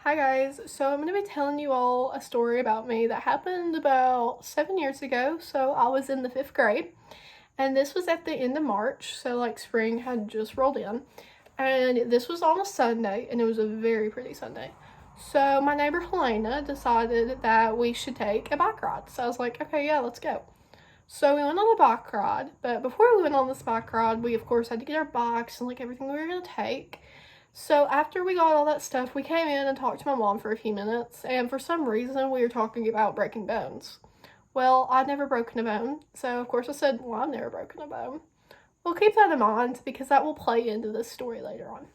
Hi guys, so I'm going to be telling you all a story about me that happened about 7 years ago. So I was in the 5th grade, and this was at the end of March, so like spring had just rolled in. And this was on a Sunday, and it was a very pretty Sunday. So my neighbor Helena decided that we should take a bike ride. So I was like, okay, yeah, let's go. So we went on a bike ride, but before we went on this bike ride, we of course had to get our bikes and like everything we were going to take. So after we got all that stuff, we came in and talked to my mom for a few minutes, and for some reason we were talking about breaking bones. Well, I'd never broken a bone, so of course I said, well, I've never broken a bone. We'll keep that in mind because that will play into this story later on.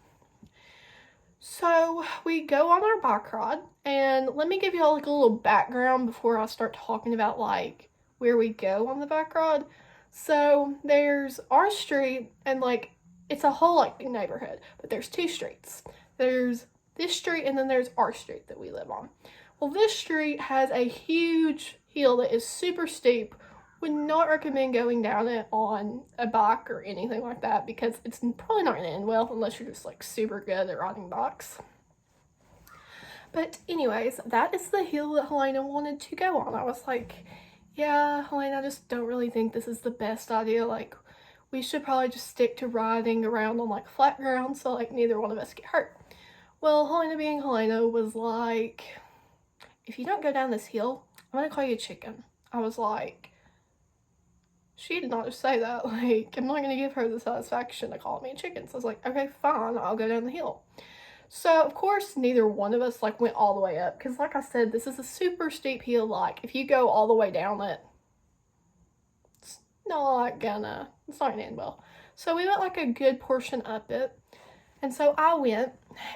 So we go on our bike ride, and let me give you all like a little background before I start talking about like where we go on the bike ride. So there's our street, and like it's a whole like neighborhood, but there's two streets. There's this street, and then there's our street that we live on. Well, this street has a huge hill that is super steep. Would not recommend going down it on a bike or anything like that because it's probably not going to end well unless you're just like super good at riding bikes. But anyways, that is the hill that Helena wanted to go on. I was like, yeah, Helena, I just don't really think this is the best idea. Like, we should probably just stick to riding around on like flat ground so like neither one of us get hurt. Well, Helena being Helena was like, if you don't go down this hill, I'm gonna call you a chicken. I was like, she did not just say that. Like, I'm not gonna give her the satisfaction to call me a chicken. So I was like, okay, fine, I'll go down the hill. So of course neither one of us like went all the way up because like I said, this is a super steep hill. Like if you go all the way down it, it's not gonna end well. So we went like a good portion up it, and so I went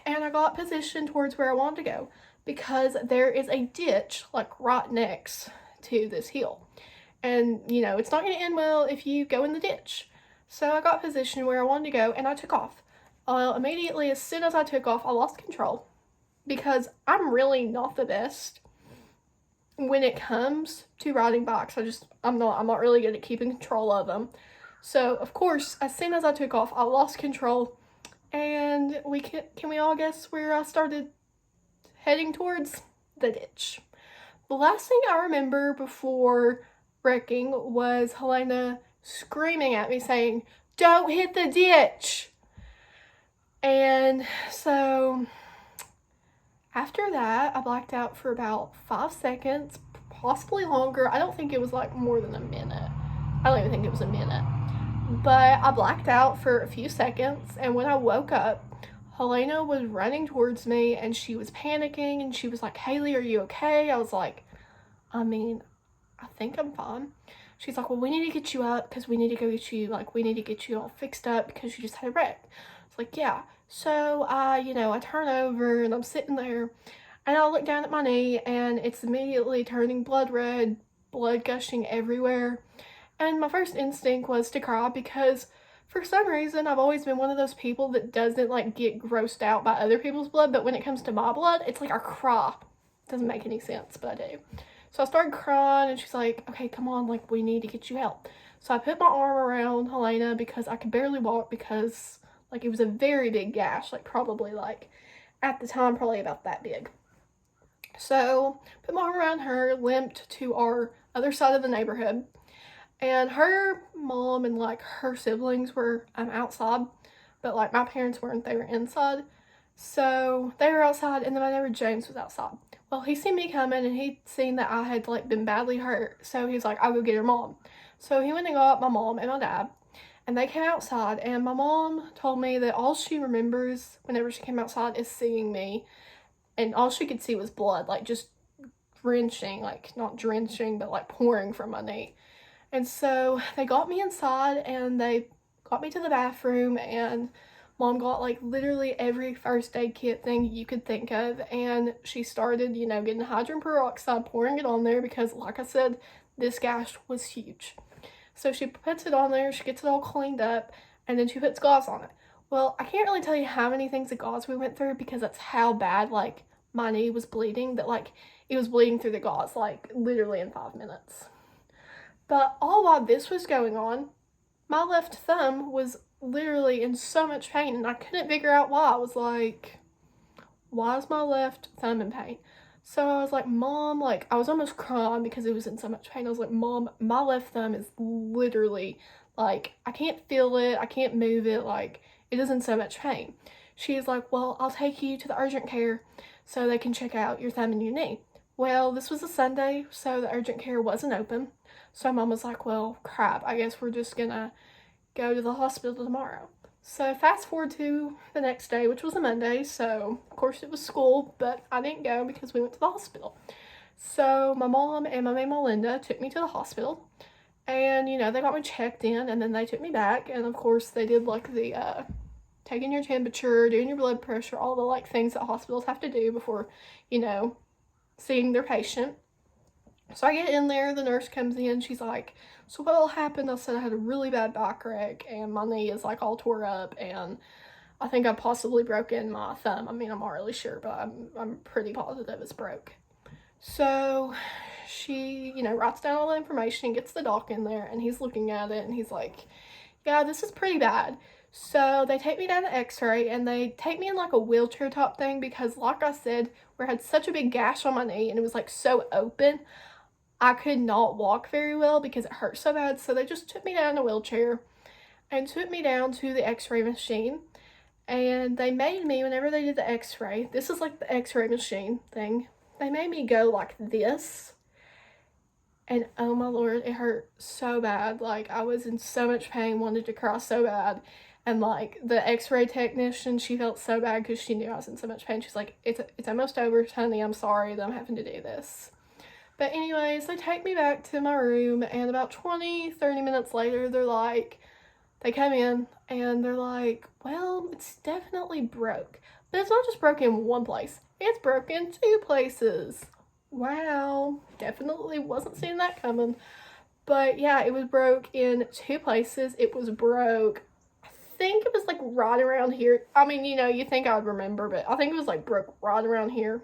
and I got positioned towards where I wanted to go because there is a ditch like right next to this hill, and you know it's not going to end well if you go in the ditch. So I got positioned where I wanted to go and I took off. Immediately, as soon as I took off, I lost control because I'm really not the best when it comes to riding bikes. I'm not really good at keeping control of them. So of course, as soon as I took off, I lost control, and can we all guess where I started heading towards? The ditch. The last thing I remember before wrecking was Helena screaming at me saying, "Don't hit the ditch!" And so after that, I blacked out for about 5 seconds, possibly longer. I don't think it was like more than a minute. I don't even think it was a minute. But I blacked out for a few seconds, and when I woke up, Helena was running towards me and she was panicking and she was like, "Haile, are you okay?" I was like, I mean, I think I'm fine. She's like, "Well, we need to get you up because we need to go get you, like, we need to get you all fixed up because you just had a wreck." It's like, yeah. So I turn over and I'm sitting there and I look down at my knee and it's immediately turning blood red, blood gushing everywhere. And my first instinct was to cry because for some reason I've always been one of those people that doesn't like get grossed out by other people's blood, but when it comes to my blood, it's like I cry. It doesn't make any sense, but I do. So I started crying and she's like, "Okay, come on, like we need to get you help." So I put my arm around Helena because I could barely walk because like it was a very big gash, like probably like at the time probably about that big. So put my arm around her, limped to our other side of the neighborhood, and her mom and like her siblings were outside, but like my parents weren't, they were inside. So they were outside, and then my neighbor James was outside. Well, he seen me coming and he'd seen that I had like been badly hurt, so he's like, "I'll go get her mom." So he went and got my mom and my dad, and they came outside, and my mom told me that all she remembers whenever she came outside is seeing me, and all she could see was blood, like just drenching, like not drenching, but like pouring from my knee. And so they got me inside and they got me to the bathroom, and mom got like literally every first aid kit thing you could think of, and she started, getting hydrogen peroxide, pouring it on there because like I said, this gash was huge. So she puts it on there, she gets it all cleaned up, and then she puts gauze on it. Well, I can't really tell you how many things of gauze we went through because that's how bad like my knee was bleeding, that like it was bleeding through the gauze like literally in 5 minutes. But all while this was going on, my left thumb was literally in so much pain and I couldn't figure out why. I was like, why is my left thumb in pain? So I was like, Mom, like, I was almost crying because it was in so much pain. I was like, Mom, my left thumb is literally, like, I can't feel it. I can't move it. Like, it is in so much pain. She's like, well, I'll take you to the urgent care so they can check out your thumb and your knee. Well, this was a Sunday, so the urgent care wasn't open. So Mom was like, well, crap, I guess we're just gonna go to the hospital tomorrow. So fast forward to the next day, which was a Monday, so of course it was school, but I didn't go because we went to the hospital. So my mom and my maid Melinda took me to the hospital, and they got me checked in, and then they took me back, and of course they did like the taking your temperature, doing your blood pressure, all the like things that hospitals have to do before seeing their patient. So I get in there, the nurse comes in, she's like, so what all happened? I said I had a really bad back wreck and my knee is like all tore up and I think I possibly broken my thumb. I mean, I'm not really sure, but I'm pretty positive it's broke. So she, writes down all the information and gets the doc in there and he's looking at it and he's like, yeah, this is pretty bad. So they take me down to x-ray and they take me in like a wheelchair top thing because like I said, we had such a big gash on my knee and it was like so open. I could not walk very well because it hurt so bad. So they just took me down in a wheelchair and took me down to the x-ray machine. And they made me, whenever they did the x-ray, this is like the x-ray machine thing, they made me go like this. And oh my Lord, it hurt so bad. Like I was in so much pain, wanted to cry so bad. And like the x-ray technician, she felt so bad because she knew I was in so much pain. She's like, it's almost over, honey. I'm sorry that I'm having to do this. But anyways, they take me back to my room and about 20-30 minutes later, they come in and they're like, well, it's definitely broke. But it's not just broke in one place. It's broke in 2 places. Wow. Definitely wasn't seeing that coming. But yeah, it was broke in 2 places. It was broke, I think it was like right around here. I mean, you think I would remember, but I think it was like broke right around here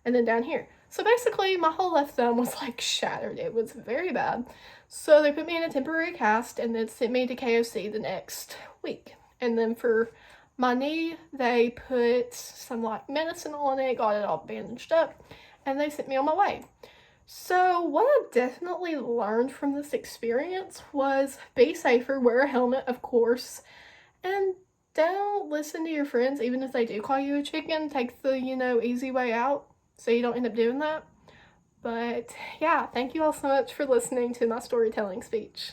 and then down here. So basically, my whole left thumb was like shattered. It was very bad. So they put me in a temporary cast and then sent me to KOC the next week. And then for my knee, they put some like medicine on it, got it all bandaged up, and they sent me on my way. So what I definitely learned from this experience was be safer, wear a helmet, of course, and don't listen to your friends even if they do call you a chicken. Take the, easy way out so you don't end up doing that. But yeah, thank you all so much for listening to my storytelling speech.